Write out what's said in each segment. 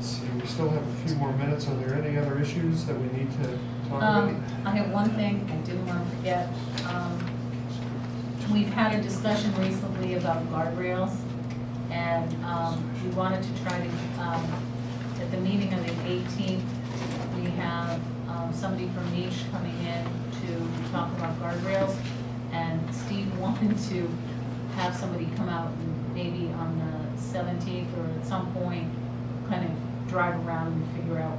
let's see, we still have a few more minutes. Are there any other issues that we need to talk about? I have one thing I didn't want to forget. We've had a discussion recently about guardrails, and we wanted to try to, at the meeting on the 18th, we have somebody from Niche coming in to talk about guardrails, and Steve wanted to have somebody come out and maybe on the 17th or at some point kind of drive around and figure out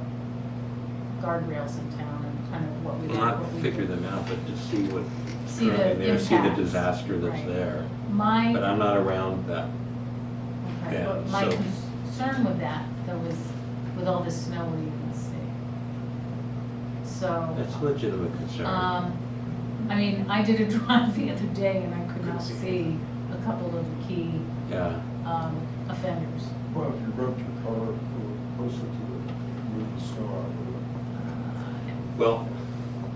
guardrails in town and kind of what we Well, like, not what we figure do. them out, but just see what See the currently there, see the impacts. disaster that's Right. there. My, But I'm not around that. okay, yeah, but my so- concern with that, though, was with all this snow, what are you gonna see? So, That's a legitimate concern. I mean, I did a drive the other day and I could not see a couple of the key Yeah. offenders. Well, if you broke your car, go closer to it, move the snow out of Well,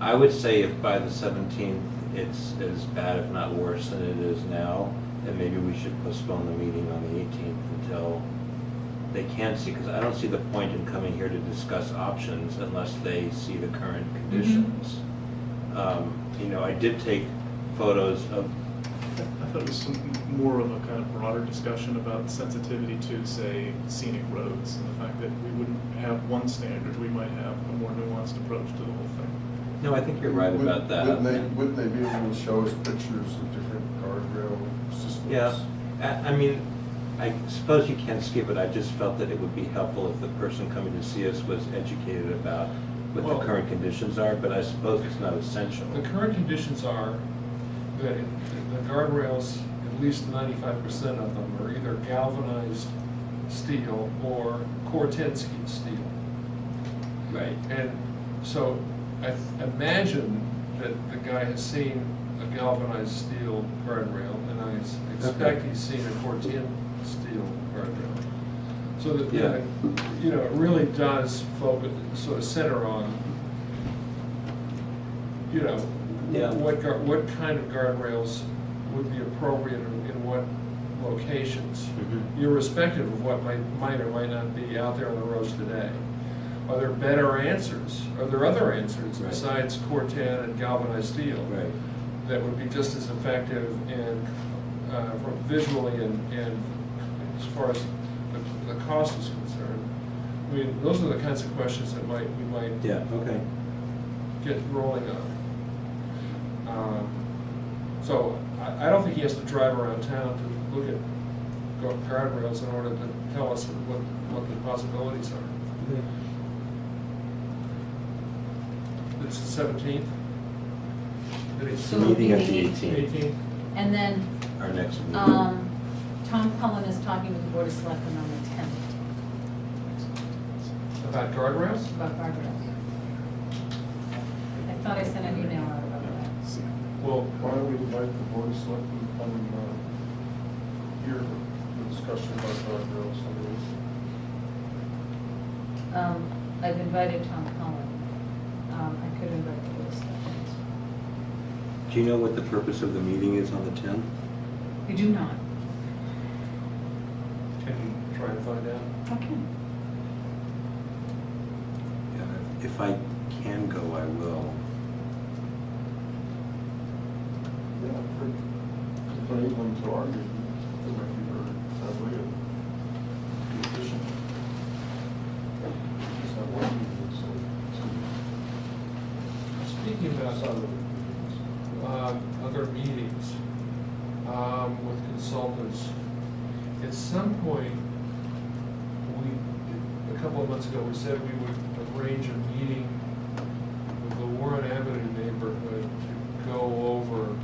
I would say if by the 17th it's as bad, if not worse than it is now, then maybe we should postpone the meeting on the 18th until they can see, because I don't see the point in coming here to discuss options unless they see the current conditions. You know, I did take photos of, I thought it was some more of a kind of broader discussion about sensitivity to, say, scenic roads and the fact that we wouldn't have one standard, we might have a more nuanced approach to the whole thing. no, I think you're right about that. Wouldn't they be able to show us pictures of different guardrail systems? Yeah, I mean, I suppose you can skip it. I just felt that it would be helpful if the person coming to see us was educated about what Well- the current conditions are, but I suppose it's not essential. The current conditions are that the guardrails, at least 95% of them, are either galvanized steel or Cortensky steel. Right. And so I imagine that the guy has seen a galvanized steel guardrail, and I expect Okay. he's seen a Corten steel guardrail. So that, Yeah. you know, it really does focus, sort of center on, you know, Yeah. what kind of guardrails would be appropriate in what locations, Mhm. irrespective of what might or might not be out there on the roads today. Are there better answers? Are there other answers Right. besides Corten and galvanized steel? Right. That would be just as effective and, from visually and as far as the cost is concerned? I mean, those are the kinds of questions that we might Yeah, okay. get rolling on. So I don't think he has to drive around town to look at guardrails in order to tell us what the possibilities are. It's the 17th? So Meeting at the meeting 18th, 18th? And then, our next meeting. Tom Cullen is talking with the Board of Selectmen on the 10th About guardrails? about guardrails. I thought I sent an email out about that. Well, Why don't we invite the board of selectmen to come and hear the discussion about guardrails on the I've invited Tom Cullen. I could invite the Board of Selectmen. Do you know what the purpose of the meeting is on the 10th? You do not? can you try and find out? Okay. Yeah, if I can go, I will. Yeah, for anyone to argue, it might be very friendly and efficient. Just have one meeting, so Speaking two about solid meetings. other meetings with consultants, at some point, a couple of months ago, we said we would arrange a meeting with the Warren Avenue neighborhood to go over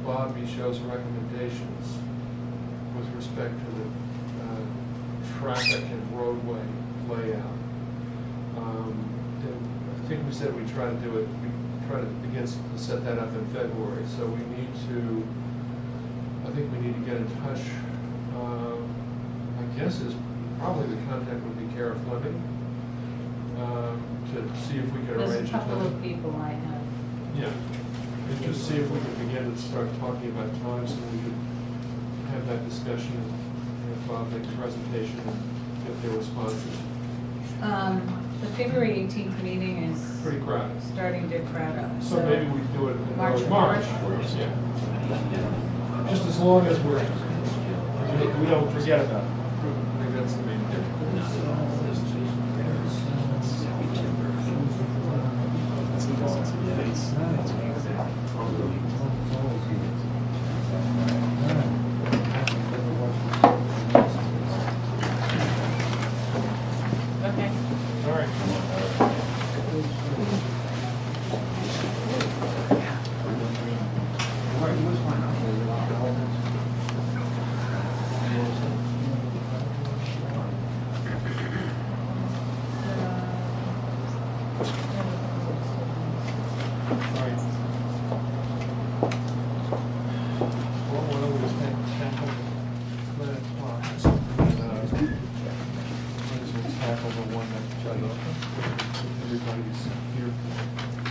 Bob Michaud's recommendations with respect to the traffic and roadway layout. And I think we said we'd try to do it, we try to begin to set that up in February. So we need to, I think we need to get in touch. I guess is probably the contact would be Kara Fleming, to see if we could There's arrange a couple of time. people I have. Yeah, and just see if we could begin to start talking about times so we could have that discussion and have Bob make a presentation and get their responses. The February 18th meeting is Pretty crowded. starting to crowd up. So maybe we do it in March March. 4th? Yeah. Just as long as we don't forget about it. I think that's the main difference. It's in the sense of the face. Okay. All right. Tackle the one that everybody's here.